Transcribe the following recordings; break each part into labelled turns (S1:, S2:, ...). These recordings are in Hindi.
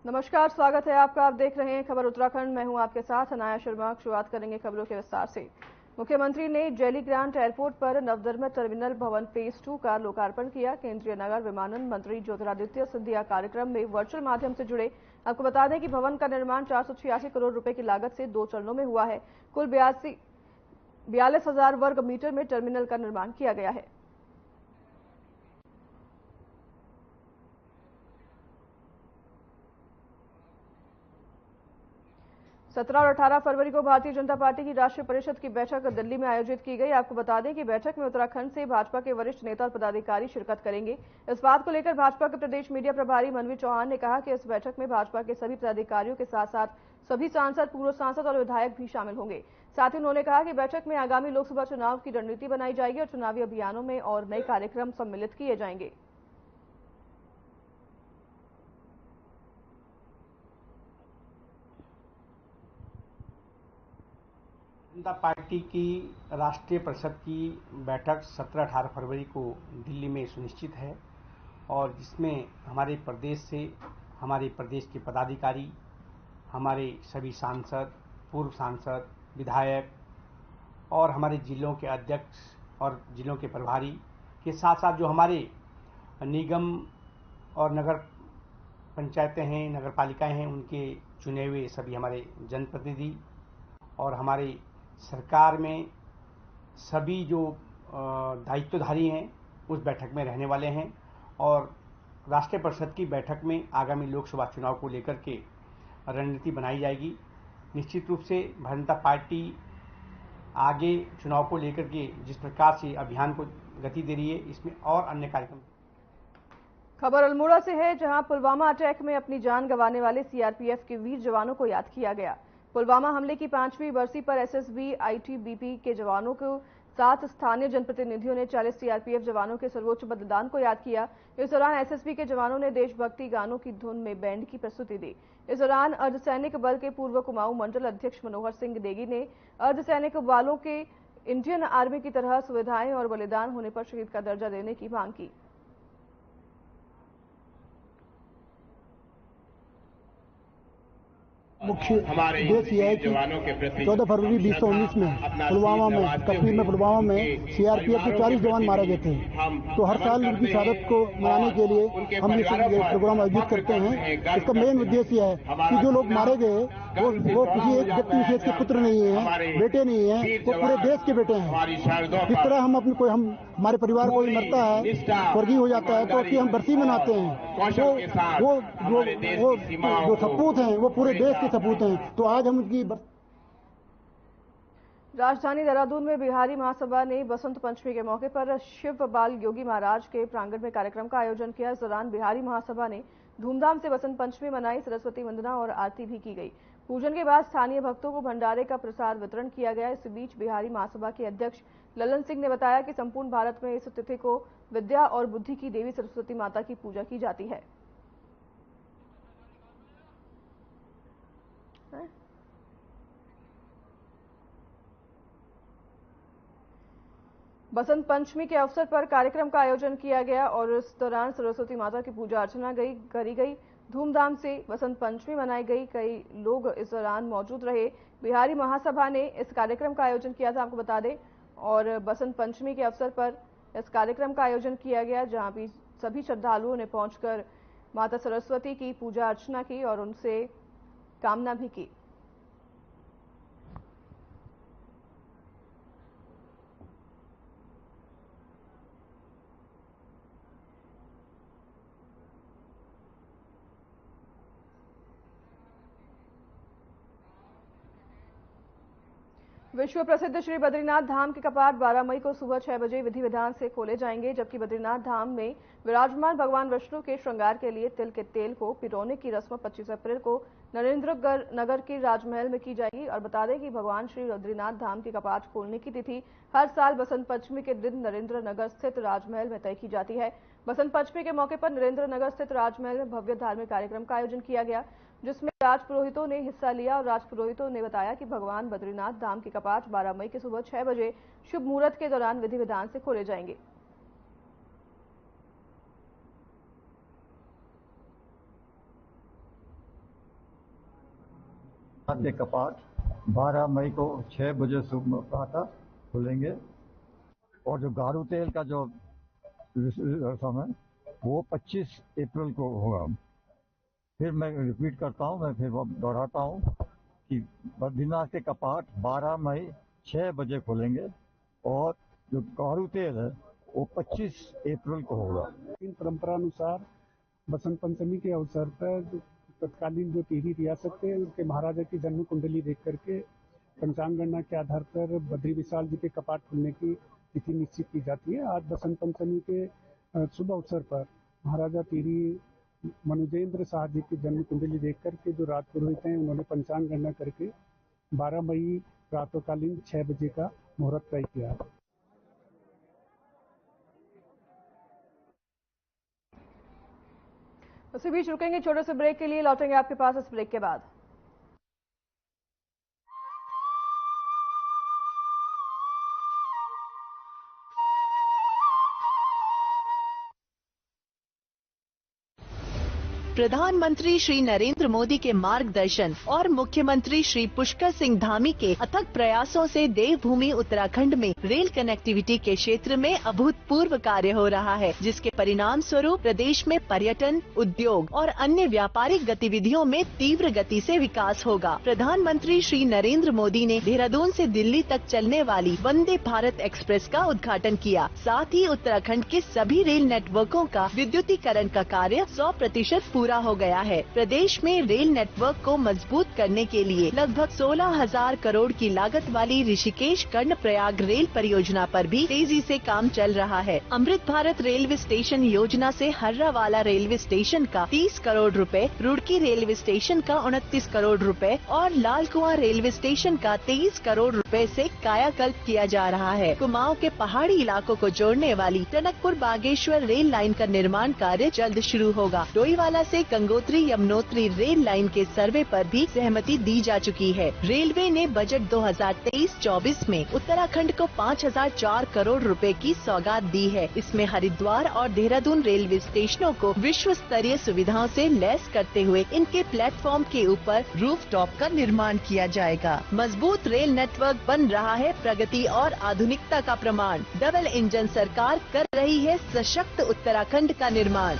S1: नमस्कार, स्वागत है आपका। आप देख रहे हैं खबर उत्तराखंड। मैं हूं आपके साथ अनाया शर्मा। शुरुआत करेंगे खबरों के विस्तार से। मुख्यमंत्री ने जैली ग्रांट एयरपोर्ट पर नवनिर्मित टर्मिनल भवन फेज 2 का लोकार्पण किया। केंद्रीय नगर विमानन मंत्री ज्योतिरादित्य सिंधिया कार्यक्रम में वर्चुअल माध्यम से जुड़े। आपको बता दें कि भवन का निर्माण 486 करोड़ रुपए की लागत से 2 चरणों में हुआ है। कुल 42,000 वर्ग मीटर में टर्मिनल का निर्माण किया गया है। 17 और 18 फरवरी को भारतीय जनता पार्टी की राष्ट्रीय परिषद की बैठक दिल्ली में आयोजित की गई। आपको बता दें कि बैठक में उत्तराखंड से भाजपा के वरिष्ठ नेता और पदाधिकारी शिरकत करेंगे। इस बात को लेकर भाजपा के प्रदेश मीडिया प्रभारी मनवी चौहान ने कहा कि इस बैठक में भाजपा के सभी पदाधिकारियों के साथ साथ सभी सांसद, पूर्व सांसद और विधायक भी शामिल होंगे। साथ ही उन्होंने कहा कि बैठक में आगामी लोकसभा चुनाव की रणनीति बनाई जाएगी और चुनावी अभियानों में और नए कार्यक्रम सम्मिलित किए जाएंगे।
S2: जनता पार्टी की राष्ट्रीय परिषद की बैठक 17-18 फरवरी को दिल्ली में सुनिश्चित है और जिसमें हमारे प्रदेश के पदाधिकारी, हमारे सभी सांसद, पूर्व सांसद, विधायक और हमारे जिलों के अध्यक्ष और जिलों के प्रभारी के साथ साथ जो हमारे निगम और नगर पंचायतें हैं, नगर पालिकाएं हैं, उनके चुने हुए सभी हमारे जनप्रतिनिधि और हमारे सरकार में सभी जो दायित्वधारी हैं उस बैठक में रहने वाले हैं और राष्ट्रीय परिषद की बैठक में आगामी लोकसभा चुनाव को लेकर के रणनीति बनाई जाएगी। निश्चित रूप से भारतीय जनता पार्टी आगे चुनाव को लेकर के जिस प्रकार से अभियान को गति दे रही है, इसमें और अन्य कार्यक्रम।
S1: खबर अल्मोड़ा से है, जहां पुलवामा अटैक में अपनी जान गंवाने वाले सीआरपीएफ के वीर जवानों को याद किया गया। पुलवामा हमले की 5वीं बरसी पर एसएसबी, आईटीबीपी के जवानों को साथ स्थानीय जनप्रतिनिधियों ने 40 सीआरपीएफ जवानों के सर्वोच्च बलिदान को याद किया। इस दौरान एसएसबी के जवानों ने देशभक्ति गानों की धुन में बैंड की प्रस्तुति दी। इस दौरान अर्धसैनिक बल के पूर्व कुमाऊं मंडल अध्यक्ष मनोहर सिंह देगी ने अर्धसैनिक बलों के इंडियन आर्मी की तरह सुविधाएं और बलिदान होने पर शहीद का दर्जा देने की मांग की।
S3: मुख्य उद्देश्य यह है कि 14 फरवरी 2019 में पुलवामा में, कश्मीर में पुलवामा में सीआरपीएफ के 40 जवान मारे गए थे। तो हर साल उनकी शहादत को मनाने के लिए हम ये प्रोग्राम आयोजित करते हैं। इसका मेन उद्देश्य है कि जो लोग मारे गए वो किसी एक व्यक्ति विशेष के पुत्र नहीं है, बेटे नहीं है, वो पूरे देश के बेटे हैं। जिस तरह हमारे परिवार कोई मरता है, स्वर्गीय हो जाता है, तो उसकी हम बरसी मनाते हैं। तो वो जो सपूत हैं वो पूरे देश के सपूत हैं। तो आज हम उनकी
S1: राजधानी देहरादून में बिहारी महासभा ने बसंत पंचमी के मौके पर शिव बाल योगी महाराज के प्रांगण में कार्यक्रम का आयोजन किया। इस दौरान बिहारी महासभा ने धूमधाम से बसंत पंचमी मनाई, सरस्वती वंदना और आरती भी की गई। पूजन के बाद स्थानीय भक्तों को भंडारे का प्रसाद वितरण किया गया। इस बीच बिहारी महासभा के अध्यक्ष ललन सिंह ने बताया कि संपूर्ण भारत में इस तिथि को विद्या और बुद्धि की देवी सरस्वती माता की पूजा की जाती है। बसंत पंचमी के अवसर पर कार्यक्रम का आयोजन किया गया और इस दौरान सरस्वती माता की पूजा अर्चना करी गई। धूमधाम से बसंत पंचमी मनाई गई। कई लोग इस दौरान मौजूद रहे। बिहारी महासभा ने इस कार्यक्रम का आयोजन किया था, आपको बता दें, और बसंत पंचमी के अवसर पर इस कार्यक्रम का आयोजन किया गया, जहां भी सभी श्रद्धालुओं ने पहुंचकर माता सरस्वती की पूजा अर्चना की और उनसे कामना भी की। विश्व प्रसिद्ध श्री बद्रीनाथ धाम के कपाट 12 मई को सुबह 6 बजे विधि विधान से खोले जाएंगे, जबकि बद्रीनाथ धाम में विराजमान भगवान विष्णु के श्रृंगार के लिए तिल के तेल को पिरोने की रस्म 25 अप्रैल को नरेंद्र नगर के राजमहल में की जाएगी। और बता दें कि भगवान श्री बद्रीनाथ धाम के कपाट खोलने की तिथि हर साल बसंत पंचमी के दिन नरेंद्र नगर स्थित राजमहल में तय की जाती है। बसंत पंचमी के मौके पर नरेंद्र नगर स्थित राजमहल में भव्य धार्मिक कार्यक्रम का आयोजन किया गया, जिसमें राजपुरोहितों ने हिस्सा लिया और राजपुरोहितों ने बताया कि भगवान बद्रीनाथ धाम के कपाट 12 मई की सुबह 6 बजे शुभ मुहूर्त के दौरान विधि विधान से खोले जाएंगे।
S4: के कपाट 12 मई को 6 बजे सुबह प्रातः खुलेंगे और जो गारू तेल का जो समय वो 25 अप्रैल को होगा। फिर मैं रिपीट करता हूँ, मैं फिर दोहराता हूँ कि बद्रीनाथ के कपाट 12 मई 6 बजे खुलेंगे और जो गारू तेल है वो 25 अप्रैल को होगा।
S3: इन परंपरा अनुसार बसंत पंचमी के अवसर पर तत्कालीन जो टिहरी रियासत थे उनके महाराजा की जन्म कुंडली देख करके पंचांग गणना के आधार पर बद्री विशाल जी के कपाट खुलने की तिथि निश्चित की जाती है। आज बसंत पंचमी के शुभ अवसर पर महाराजा टिहरी मनुजेंद्र शाह जी की जन्म कुंडली देख करके जो राज पुरोहित हैं उन्होंने पंचांग गणना करके 12 मई प्रातःकालीन 6 बजे का मुहूर्त तय किया।
S1: उसी बीच रुकेंगे छोटे से ब्रेक के लिए, लौटेंगे आपके पास इस ब्रेक के बाद।
S5: प्रधानमंत्री श्री नरेंद्र मोदी के मार्गदर्शन और मुख्यमंत्री श्री पुष्कर सिंह धामी के अथक प्रयासों से देवभूमि उत्तराखंड में रेल कनेक्टिविटी के क्षेत्र में अभूतपूर्व कार्य हो रहा है, जिसके परिणाम स्वरूप प्रदेश में पर्यटन, उद्योग और अन्य व्यापारिक गतिविधियों में तीव्र गति से विकास होगा। प्रधानमंत्री श्री नरेंद्र मोदी ने देहरादून से दिल्ली तक चलने वाली वंदे भारत एक्सप्रेस का उद्घाटन किया। साथ ही उत्तराखंड के सभी रेल नेटवर्कों का विद्युतीकरण का कार्य 100% पूरा हो गया है। प्रदेश में रेल नेटवर्क को मजबूत करने के लिए लगभग 16,000 करोड़ की लागत वाली ऋषिकेश कर्णप्रयाग रेल परियोजना पर भी तेजी से काम चल रहा है। अमृत भारत रेलवे स्टेशन योजना से हर्रावाला रेलवे स्टेशन का 30 करोड़ रुपए, रुड़की रेलवे स्टेशन का 29 करोड़ रुपए और लाल कुआं रेलवे स्टेशन का 23 करोड़ रुपए से कायाकल्प किया जा रहा है। कुमाऊं के पहाड़ी इलाकों को जोड़ने वाली टनकपुर बागेश्वर रेल लाइन का निर्माण कार्य जल्द शुरू होगा। डोईवाला से गंगोत्री यमुनोत्री रेल लाइन के सर्वे पर भी सहमति दी जा चुकी है। रेलवे ने बजट 2023-24 में उत्तराखंड को 5,004 करोड़ रुपए की सौगात दी है। इसमें हरिद्वार और देहरादून रेलवे स्टेशनों को विश्व स्तरीय सुविधाओं से लैस करते हुए इनके प्लेटफॉर्म के ऊपर रूफटॉप का निर्माण किया जाएगा। मजबूत रेल नेटवर्क बन रहा है प्रगति और आधुनिकता का प्रमाण। डबल इंजन सरकार कर रही है सशक्त उत्तराखंड का निर्माण।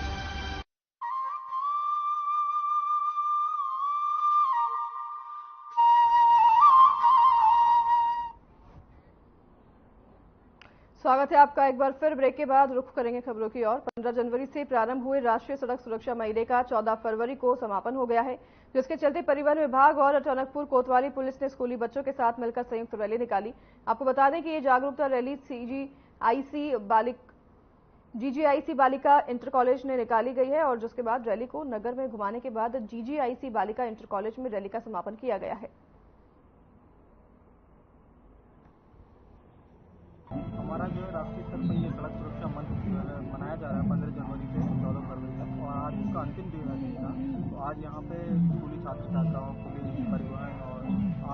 S1: स्वागत है आपका एक बार फिर। ब्रेक के बाद रुख करेंगे खबरों की ओर। 15 जनवरी से प्रारंभ हुए राष्ट्रीय सड़क सुरक्षा महीने का 14 फरवरी को समापन हो गया है, जिसके चलते परिवहन विभाग और टनकपुर कोतवाली पुलिस ने स्कूली बच्चों के साथ मिलकर संयुक्त रैली निकाली। आपको बता दें कि ये जागरूकता रैली जीजीआईसी बालिका इंटर कॉलेज ने निकाली गई है और जिसके बाद रैली को नगर में घुमाने के बाद जीजीआईसी बालिका इंटर कॉलेज में रैली का समापन किया गया है।
S6: हमारा जो है राष्ट्रीय स्तर पर ये सड़क सुरक्षा मंथ मनाया जा रहा है 15 जनवरी से 14 फरवरी तक और आज इसका अंतिम दिन है दिन का। तो आज यहाँ पे स्कूली छात्र छात्राओं, पुलिस, परिवहन और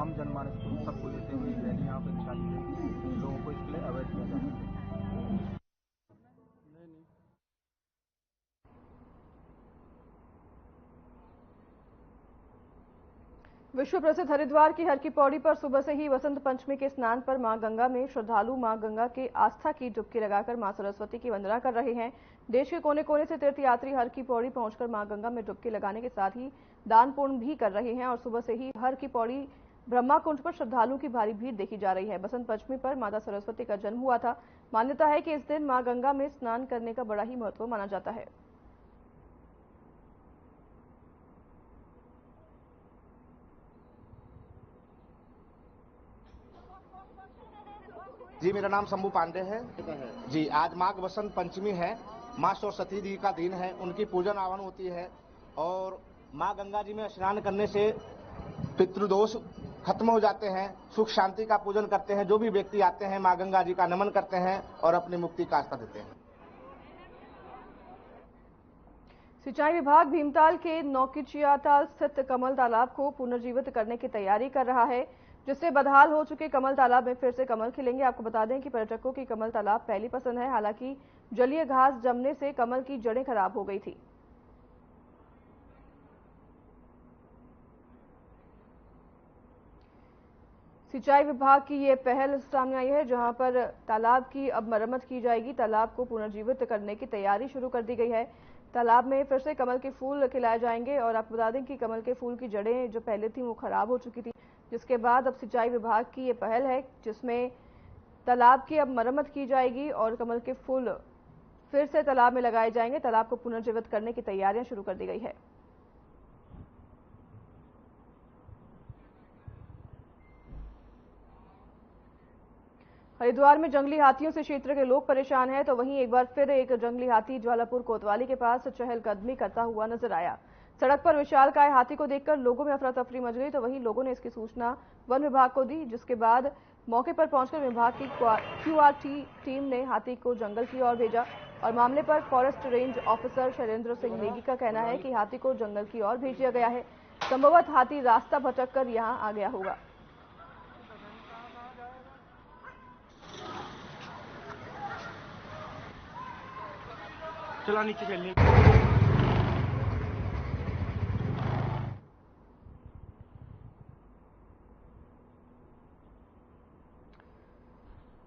S6: आम जनमानस को सबको लेते हुए रैली यहाँ पे निकाली गई। लोगों को इसके लिए अवेयर किया जा सके।
S1: विश्व प्रसिद्ध हरिद्वार की हर की पौड़ी पर सुबह से ही वसंत पंचमी के स्नान पर मां गंगा में श्रद्धालु मां गंगा के आस्था की डुबकी लगाकर मां सरस्वती की वंदना कर रहे हैं। देश के कोने कोने से तीर्थयात्री हर की पौड़ी पहुंचकर मां गंगा में डुबकी लगाने के साथ ही दान पुण्य भी कर रहे हैं और सुबह से ही हर की पौड़ी ब्रह्मा कुंड पर श्रद्धालुओं की भारी भीड़ देखी जा रही है। बसंत पंचमी पर माता सरस्वती का जन्म हुआ था। मान्यता है कि इस दिन मां गंगा में स्नान करने का बड़ा ही महत्व माना जाता है।
S7: जी, मेरा नाम शंभू पांडे है। जी, आज माघ बसंत पंचमी है। माँ सरस्वती जी का दिन है, उनकी पूजन आवन होती है और माँ गंगा जी में स्नान करने से पितृदोष खत्म हो जाते हैं, सुख शांति का पूजन करते हैं। जो भी व्यक्ति आते हैं माँ गंगा जी का नमन करते हैं और अपनी मुक्ति का आस्था देते हैं।
S1: सिंचाई विभाग भीमताल के नौकिचियाताल स्थित कमल तालाब को पुनर्जीवित करने की तैयारी कर रहा है, जिससे बदहाल हो चुके कमल तालाब में फिर से कमल खिलेंगे। आपको बता दें कि पर्यटकों की कमल तालाब पहली पसंद है। हालांकि जलीय घास जमने से कमल की जड़ें खराब हो गई थी। सिंचाई विभाग की ये पहल सामने आई है, जहां पर तालाब की अब मरम्मत की जाएगी। तालाब को पुनर्जीवित करने की तैयारी शुरू कर दी गई है। तालाब में फिर से कमल के फूल खिलाए जाएंगे और आपको बता दें कि कमल के फूल की जड़ें जो पहले थी वो खराब हो चुकी थी, जिसके बाद अब सिंचाई विभाग की ये पहल है जिसमें तालाब की अब मरम्मत की जाएगी और कमल के फूल फिर से तालाब में लगाए जाएंगे। तालाब को पुनर्जीवित करने की तैयारियां शुरू कर दी गई है। हरिद्वार में जंगली हाथियों से क्षेत्र के लोग परेशान हैं, तो वहीं एक बार फिर एक जंगली हाथी ज्वालापुर कोतवाली के पास चहलकदमी करता हुआ नजर आया। सड़क पर विशालकाय हाथी को देखकर लोगों में अफरा तफरी मच गई, तो वहीं लोगों ने इसकी सूचना वन विभाग को दी, जिसके बाद मौके पर पहुंचकर विभाग की क्यूआरटी टीम ने हाथी को जंगल की ओर भेजा और मामले पर forest range officer Shailendra Singh Negi का कहना है कि हाथी को जंगल की ओर भेज दिया गया है। संभवतः हाथी रास्ता भटक कर यहाँ आ गया होगा।
S6: चला नीचे चलने।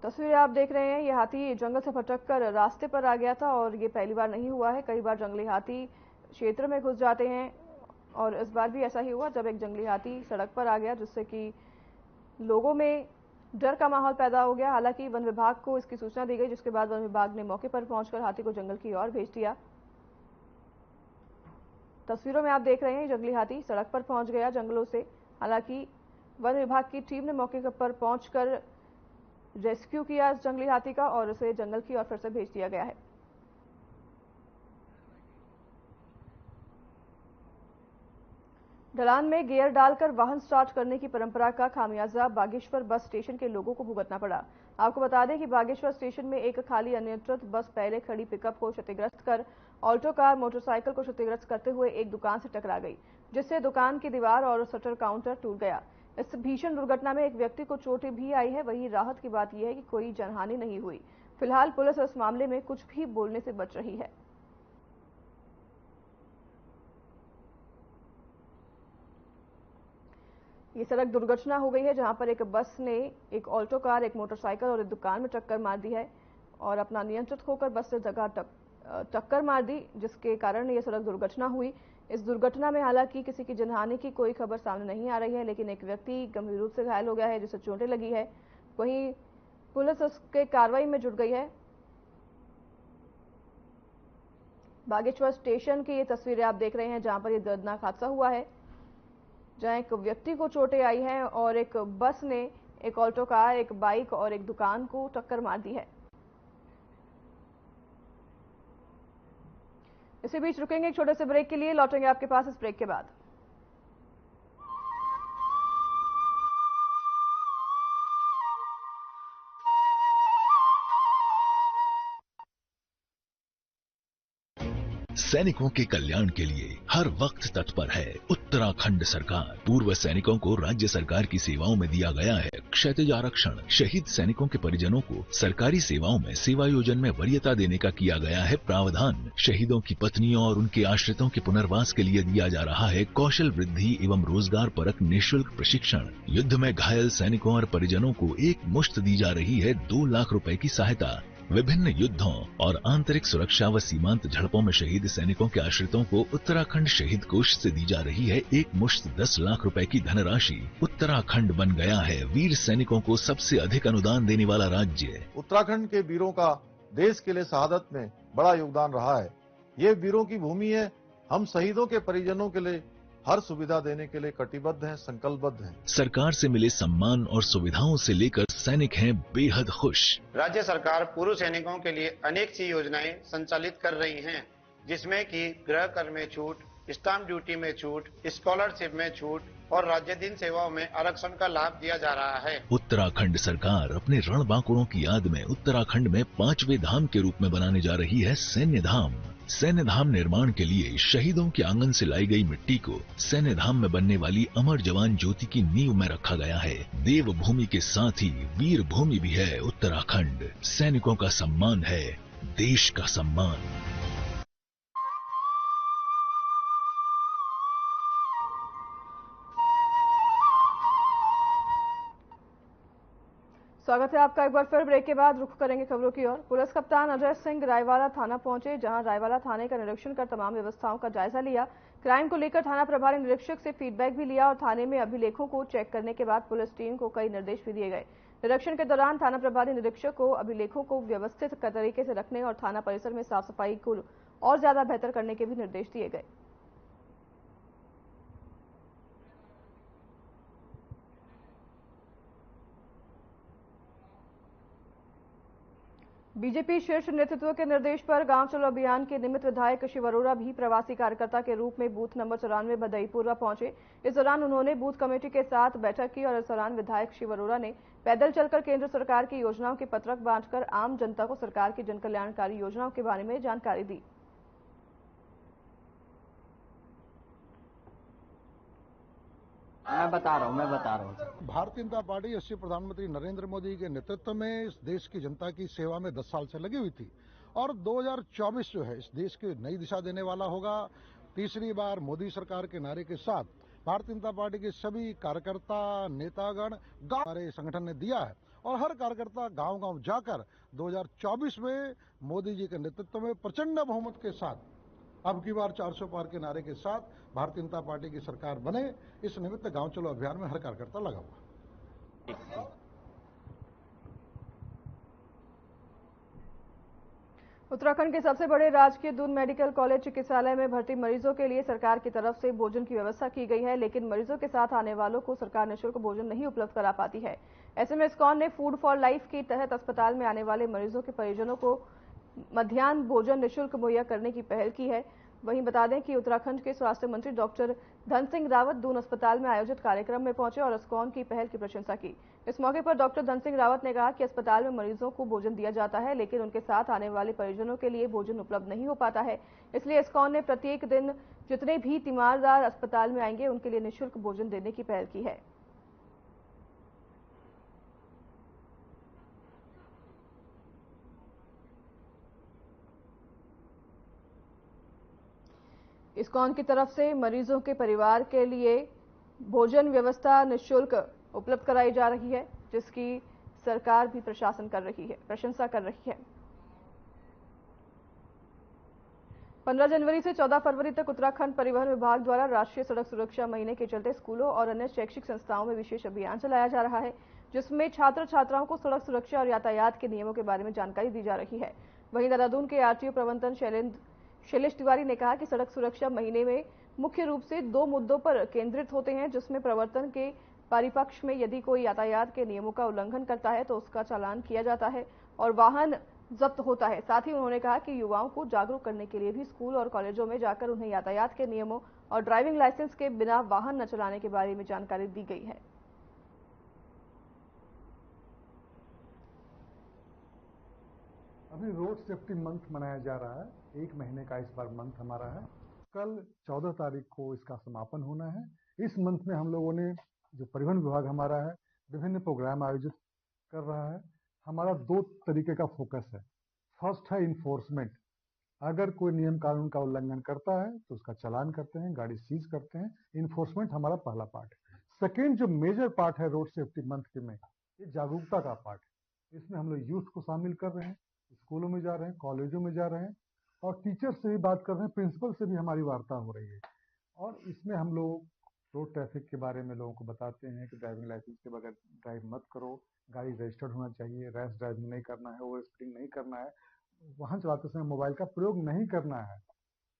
S1: तस्वीरें आप देख रहे हैं, ये हाथी जंगल से भटककर रास्ते पर आ गया था और ये पहली बार नहीं हुआ है। कई बार जंगली हाथी क्षेत्र में घुस जाते हैं और इस बार भी ऐसा ही हुआ जब एक जंगली हाथी सड़क पर आ गया, जिससे कि लोगों में डर का माहौल पैदा हो गया। हालांकि वन विभाग को इसकी सूचना दी गई, जिसके बाद वन विभाग ने मौके पर पहुंचकर हाथी को जंगल की ओर भेज दिया। तस्वीरों में आप देख रहे हैं जंगली हाथी सड़क पर पहुंच गया जंगलों से। हालांकि वन विभाग की टीम ने मौके पर पहुंचकर रेस्क्यू किया इस जंगली हाथी का और उसे जंगल की ओर फिर से भेज दिया गया है। ढलान में गियर डालकर वाहन स्टार्ट करने की परंपरा का खामियाजा बागेश्वर बस स्टेशन के लोगों को भुगतना पड़ा। आपको बता दें कि बागेश्वर स्टेशन में एक खाली अनियंत्रित बस पहले खड़ी पिकअप को क्षतिग्रस्त कर ऑल्टो कार मोटरसाइकिल को क्षतिग्रस्त करते हुए एक दुकान से टकरा गई, जिससे दुकान की दीवार और शटर काउंटर टूट गया। इस भीषण दुर्घटना में एक व्यक्ति को चोट भी आई है। वहीं राहत की बात यह है कि कोई जनहानि नहीं हुई। फिलहाल पुलिस इस मामले में कुछ भी बोलने से बच रही है। ये सड़क दुर्घटना हो गई है जहां पर एक बस ने एक ऑल्टो कार, एक मोटरसाइकिल और एक दुकान में टक्कर मार दी है और अपना नियंत्रित होकर बस से जगह टक्कर मार दी, जिसके कारण ये सड़क दुर्घटना हुई। इस दुर्घटना में हालांकि किसी की जनहानि की कोई खबर सामने नहीं आ रही है, लेकिन एक व्यक्ति गंभीर रूप से घायल हो गया है जिसे चोटें लगी है। वहीं पुलिस उसके कार्रवाई में जुट गई है। बागेश्वर स्टेशन की ये तस्वीरें आप देख रहे हैं जहां पर ये दर्दनाक हादसा हुआ है, जहां एक व्यक्ति को चोटें आई हैं और एक बस ने एक ऑल्टो कार, एक बाइक और एक दुकान को टक्कर मार दी है। इसी बीच रुकेंगे एक छोटे से ब्रेक के लिए, लौटेंगे आपके पास इस ब्रेक के बाद।
S8: सैनिकों के कल्याण के लिए हर वक्त तत्पर है उत्तराखंड सरकार। पूर्व सैनिकों को राज्य सरकार की सेवाओं में दिया गया है क्षैतिज आरक्षण। शहीद सैनिकों के परिजनों को सरकारी सेवाओं में सेवायोजन में वरीयता देने का किया गया है प्रावधान। शहीदों की पत्नियों और उनके आश्रितों के पुनर्वास के लिए दिया जा रहा है कौशल वृद्धि एवं रोजगार परक निःशुल्क प्रशिक्षण। युद्ध में घायल सैनिकों और परिजनों को एक मुश्त दी जा रही है 2 लाख रुपए की सहायता। विभिन्न युद्धों और आंतरिक सुरक्षा व सीमांत झड़पों में शहीद सैनिकों के आश्रितों को उत्तराखंड शहीद कोष से दी जा रही है एक मुश्त 10 लाख रुपए की धनराशि। उत्तराखंड बन गया है वीर सैनिकों को सबसे अधिक अनुदान देने वाला राज्य।
S9: उत्तराखंड के वीरों का देश के लिए शहादत में बड़ा योगदान रहा है। ये वीरों की भूमि है। हम शहीदों के परिजनों के लिए हर सुविधा देने के लिए कटिबद्ध हैं, संकल्पबद्ध हैं।
S8: सरकार से मिले सम्मान और सुविधाओं से लेकर सैनिक हैं बेहद खुश।
S10: राज्य सरकार पूर्व सैनिकों के लिए अनेक सी योजनाएं संचालित कर रही हैं, जिसमें कि गृह कर में छूट, स्टाम्प ड्यूटी में छूट, स्कॉलरशिप में छूट और राज्य दिन सेवाओं में आरक्षण का लाभ दिया जा रहा है।
S8: उत्तराखंड सरकार अपने रणबांकुरों की याद में उत्तराखंड में 5वें धाम के रूप में बनाने जा रही है सैन्य धाम। सैन्य धाम निर्माण के लिए शहीदों के आंगन से लाई गई मिट्टी को सैन्य धाम में बनने वाली अमर जवान ज्योति की नींव में रखा गया है। देव भूमि के साथ ही वीर भूमि भी है उत्तराखंड। सैनिकों का सम्मान है देश का सम्मान।
S1: स्वागत है आपका एक बार फिर। ब्रेक के बाद रुख करेंगे खबरों की ओर। पुलिस कप्तान अजय सिंह रायवाला थाना पहुंचे, जहां रायवाला थाने का निरीक्षण कर तमाम व्यवस्थाओं का जायजा लिया। क्राइम को लेकर थाना प्रभारी निरीक्षक से फीडबैक भी लिया और थाने में अभिलेखों को चेक करने के बाद पुलिस टीम को कई निर्देश भी दिए गए। निरीक्षण के दौरान थाना प्रभारी निरीक्षक को अभिलेखों को व्यवस्थित तरीके से रखने और थाना परिसर में साफ सफाई को और ज्यादा बेहतर करने के भी निर्देश दिए गए। बीजेपी शीर्ष नेतृत्व के निर्देश पर गांव चलो अभियान के निमित्त विधायक शिव अरोड़ा भी प्रवासी कार्यकर्ता के रूप में बूथ नंबर 94 बदईपुरा पहुंचे। इस दौरान उन्होंने बूथ कमेटी के साथ बैठक की और इस दौरान विधायक शिव अरोड़ा ने पैदल चलकर केंद्र सरकार की योजनाओं के पत्रक बांटकर आम जनता को सरकार की जनकल्याणकारी योजनाओं के बारे में जानकारी दी।
S11: मैं बता रहा हूँ।
S12: भारतीय जनता पार्टी यशस्वी प्रधानमंत्री नरेंद्र मोदी के नेतृत्व में इस देश की जनता की सेवा में 10 साल से लगी हुई थी और 2024 जो है इस देश की नई दिशा देने वाला होगा। तीसरी बार मोदी सरकार के नारे के साथ भारतीय जनता पार्टी के सभी कार्यकर्ता नेतागण हमारे संगठन ने दिया है और हर कार्यकर्ता गांव-गांव जाकर 2024 में मोदी जी के नेतृत्व में प्रचंड बहुमत के साथ अब की बार 400 पार के नारे के साथ भारतीय जनता पार्टी की सरकार बने, इस निमित्त गांव चलो अभियान में हर कार्यकर्ता लगा हुआ।
S1: उत्तराखंड के सबसे बड़े राजकीय दून मेडिकल कॉलेज चिकित्सालय में भर्ती मरीजों के लिए सरकार की तरफ से भोजन की व्यवस्था की गई है, लेकिन मरीजों के साथ आने वालों को सरकार निःशुल्क भोजन नहीं उपलब्ध करा पाती है। ऐसे में इस्कॉन ने फूड फॉर लाइफ के तहत अस्पताल में आने वाले मरीजों के परिजनों को मध्याह्न भोजन निःशुल्क मुहैया करने की पहल की है। वहीं बता दें कि उत्तराखंड के स्वास्थ्य मंत्री डॉक्टर धन सिंह रावत दून अस्पताल में आयोजित कार्यक्रम में पहुंचे और इस्कॉन की पहल की प्रशंसा की। इस मौके पर डॉक्टर धन सिंह रावत ने कहा कि अस्पताल में मरीजों को भोजन दिया जाता है, लेकिन उनके साथ आने वाले परिजनों के लिए भोजन उपलब्ध नहीं हो पाता है। इसलिए इस्कॉन ने प्रत्येक दिन जितने भी तीमारदार अस्पताल में आएंगे उनके लिए निःशुल्क भोजन देने की पहल की है। इस्कॉन की तरफ से मरीजों के परिवार के लिए भोजन व्यवस्था निःशुल्क उपलब्ध कराई जा रही है, जिसकी सरकार भी प्रशंसा कर रही है। 15 जनवरी से 14 फरवरी तक उत्तराखंड परिवहन विभाग द्वारा राष्ट्रीय सड़क सुरक्षा महीने के चलते स्कूलों और अन्य शैक्षिक संस्थाओं में विशेष अभियान चलाया जा रहा है, जिसमें छात्र छात्राओं को सड़क सुरक्षा और यातायात के नियमों के बारे में जानकारी दी जा रही है। वहीं देहरादून के आरटीओ प्रबंधन शैलेश तिवारी ने कहा कि सड़क सुरक्षा महीने में मुख्य रूप से 2 मुद्दों पर केंद्रित होते हैं, जिसमें प्रवर्तन के परिपक्ष में यदि कोई यातायात के नियमों का उल्लंघन करता है तो उसका चालान किया जाता है और वाहन जब्त होता है। साथ ही उन्होंने कहा कि युवाओं को जागरूक करने के लिए भी स्कूल और कॉलेजों में जाकर उन्हें यातायात के नियमों और ड्राइविंग लाइसेंस के बिना वाहन न चलाने के बारे में जानकारी दी गई है।
S13: अभी रोड सेफ्टी मंथ मनाया जा रहा है, 1 महीने का इस बार मंथ हमारा है। कल 14 तारीख को इसका समापन होना है। इस मंथ में हम लोगों ने जो परिवहन विभाग हमारा है विभिन्न प्रोग्राम आयोजित कर रहा है। हमारा 2 तरीके का फोकस है। फर्स्ट है इन्फोर्समेंट, अगर कोई नियम कानून का उल्लंघन करता है तो उसका चालान करते हैं, गाड़ी सीज करते हैं। इन्फोर्समेंट हमारा पहला पार्ट है। सेकेंड जो मेजर पार्ट है रोड सेफ्टी मंथ के में, ये जागरूकता का पार्ट है। इसमें हम लोग यूथ को शामिल कर रहे हैं, स्कूलों में जा रहे हैं, कॉलेजों में जा रहे हैं और टीचर से भी बात कर रहे हैं, प्रिंसिपल से भी हमारी वार्ता हो रही है। और इसमें हम लोग रोड ट्रैफिक के बारे में लोगों को बताते हैं कि ड्राइविंग लाइसेंस के बगैर ड्राइव मत करो, गाड़ी रजिस्टर्ड होना चाहिए, रैश ड्राइविंग नहीं करना है, ओवर स्पीडिंग नहीं करना है, वाहन चलाते समय मोबाइल का प्रयोग नहीं करना है,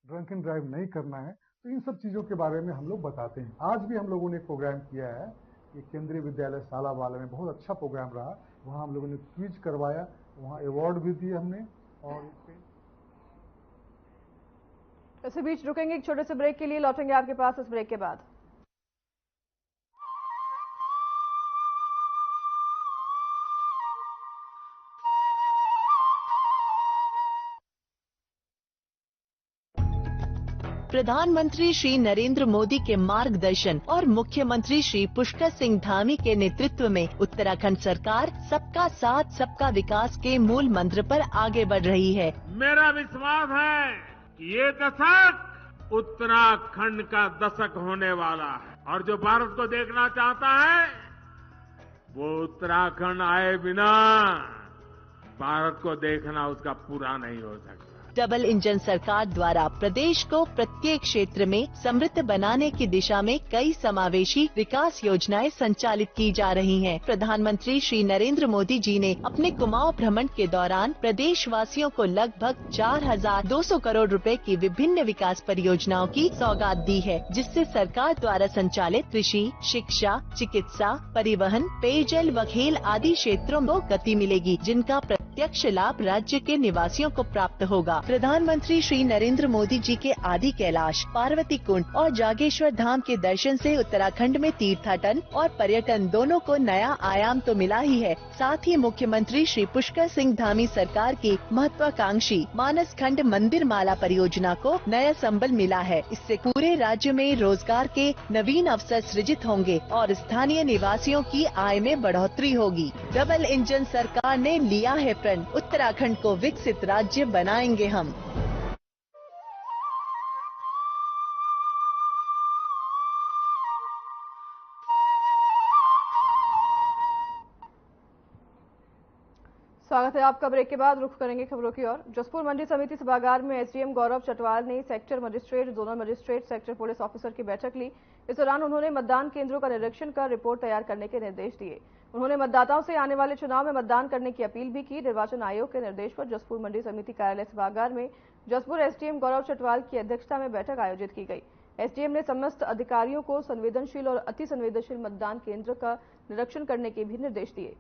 S13: ड्रंक एंड ड्राइव नहीं करना है। तो इन सब चीज़ों के बारे में हम लोग बताते हैं। आज भी हम लोगों ने एक प्रोग्राम किया है, ये केंद्रीय विद्यालय सालावाला में बहुत अच्छा प्रोग्राम रहा। वहाँ हम लोगों ने क्विज करवाया, वहाँ अवार्ड भी दिए हमने। और
S1: इसी बीच रुकेंगे एक छोटे से ब्रेक के लिए, लौटेंगे आपके पास इस ब्रेक के बाद।
S5: प्रधानमंत्री श्री नरेंद्र मोदी के मार्गदर्शन और मुख्यमंत्री श्री पुष्कर सिंह धामी के नेतृत्व में उत्तराखंड सरकार सबका साथ सबका विकास के मूल मंत्र पर आगे बढ़ रही है।
S14: मेरा विश्वास है कि ये दशक उत्तराखंड का दशक होने वाला है और जो भारत को देखना चाहता है वो उत्तराखंड आए बिना भारत को देखना उसका पूरा नहीं हो सकता।
S5: डबल इंजन सरकार द्वारा प्रदेश को प्रत्येक क्षेत्र में समृद्ध बनाने की दिशा में कई समावेशी विकास योजनाएं संचालित की जा रही हैं। प्रधानमंत्री श्री नरेंद्र मोदी जी ने अपने कुमाऊं भ्रमण के दौरान प्रदेश वासियों को लगभग 4,200 करोड़ रुपए की विभिन्न विकास परियोजनाओं की सौगात दी है, जिससे सरकार द्वारा संचालित कृषि, शिक्षा, चिकित्सा, परिवहन, पेयजल व खेल आदि क्षेत्रों को गति मिलेगी, जिनका प्रत्यक्ष लाभ राज्य के निवासियों को प्राप्त होगा। प्रधानमंत्री श्री नरेंद्र मोदी जी के आदि कैलाश, पार्वती कुंड और जागेश्वर धाम के दर्शन से उत्तराखंड में तीर्थाटन और पर्यटन दोनों को नया आयाम तो मिला ही है, साथ ही मुख्यमंत्री श्री पुष्कर सिंह धामी सरकार की महत्वाकांक्षी मानस खंड मंदिर माला परियोजना को नया संबल मिला है। इससे पूरे राज्य में रोजगार के नवीन अवसर सृजित होंगे और स्थानीय निवासियों की आय में बढ़ोतरी होगी। डबल इंजन सरकार ने लिया है प्रण, उत्तराखंड को विकसित राज्य बनाएंगे हम।
S1: स्वागत है आपका। ब्रेक के बाद रुख करेंगे खबरों की ओर। जसपुर मंडी समिति सभागार में एसडीएम गौरव चटवाल ने sector magistrate, zonal magistrate, sector police officer की बैठक ली। इस दौरान उन्होंने मतदान केंद्रों का निरीक्षण कर रिपोर्ट तैयार करने के निर्देश दिए। उन्होंने मतदाताओं से आने वाले चुनाव में मतदान करने की अपील भी की। निर्वाचन आयोग के निर्देश पर जसपुर मंडी समिति कार्यालय सभागार में जसपुर एसडीएम गौरव चटवाल की अध्यक्षता में बैठक आयोजित की गई। एसडीएम ने समस्त अधिकारियों को संवेदनशील और अति संवेदनशील मतदान केंद्र का निरीक्षण करने के भी निर्देश दिए।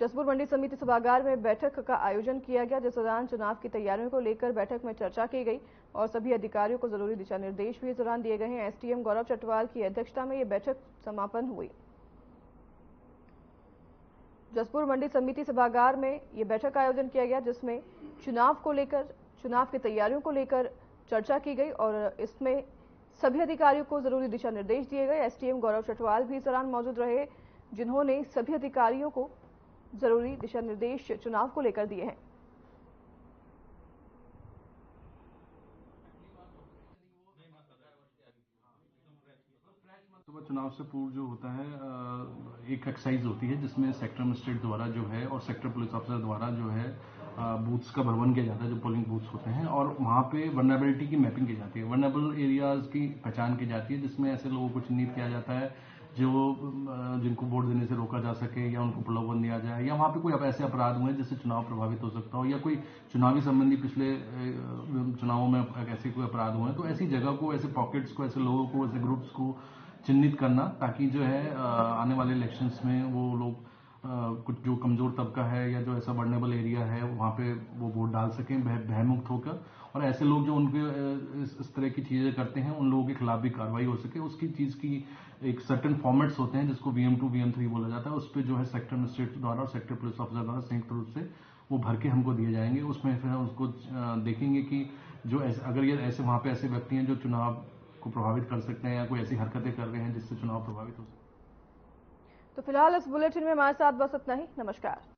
S1: जसपुर मंडी समिति सभागार में बैठक का आयोजन किया गया, जिस दौरान चुनाव की तैयारियों को लेकर बैठक में चर्चा की गई और सभी अधिकारियों को जरूरी दिशा निर्देश भी इस दौरान दिए गए हैं। एसडीएम गौरव चटवाल की अध्यक्षता में ये बैठक समापन हुई। जसपुर मंडी समिति सभागार में ये बैठक का आयोजन किया गया, जिसमें चुनाव की तैयारियों को लेकर चर्चा की गई और इसमें सभी अधिकारियों को जरूरी दिशा निर्देश दिए गए। एसडीएम गौरव चटवाल भी इस दौरान मौजूद रहे, जिन्होंने सभी अधिकारियों को जरूरी दिशा निर्देश चुनाव को लेकर दिए हैं।
S15: चुनाव से पूर्व जो होता है एक एक्सरसाइज होती है, जिसमें सेक्टर मजिस्ट्रेट द्वारा जो है और सेक्टर पुलिस ऑफिसर द्वारा जो है बूथ्स का भ्रमण किया जाता है, जो पोलिंग बूथ्स होते हैं, और वहाँ पे वल्नरेबिलिटी की मैपिंग की जाती है। वल्नरेबल एरियाज की पहचान की जाती है, जिसमें ऐसे लोगों को चिन्हित किया जाता है जिनको वोट देने से रोका जा सके या उनको प्रलोभन दिया जाए, या वहाँ पे कोई ऐसे अपराध हुए जिससे चुनाव प्रभावित हो सकता हो, या कोई चुनावी संबंधी पिछले चुनावों में ऐसे कोई अपराध हुए, तो ऐसी जगह को, ऐसे पॉकेट्स को, ऐसे लोगों को, ऐसे ग्रुप्स को चिन्हित करना, ताकि जो है आने वाले इलेक्शंस में वो लोग कुछ जो कमजोर तबका है या जो ऐसा वल्नरेबल एरिया है वहाँ पे वो वोट डाल सकें भयमुक्त होकर, और ऐसे लोग जो उनके इस तरह की चीजें करते हैं उन लोगों के खिलाफ भी कार्रवाई हो सके। उसकी चीज की एक सर्टेन फॉर्मेट्स होते हैं, जिसको VM2 VM3 बोला जाता है। उस पर जो है सेक्टर मजिस्ट्रेट द्वारा और सेक्टर पुलिस ऑफिसर द्वारा संयुक्त रूप से वो भर के हमको दिए जाएंगे। उसमें फिर हम उसको देखेंगे कि जो अगर ये ऐसे वहाँ पे ऐसे व्यक्ति हैं जो चुनाव को प्रभावित कर सकते हैं या कोई ऐसी हरकतें कर रहे हैं जिससे चुनाव प्रभावित हो सकते हैं।
S1: तो फिलहाल इस बुलेटिन में हमारे साथ बस इतना ही। नमस्कार।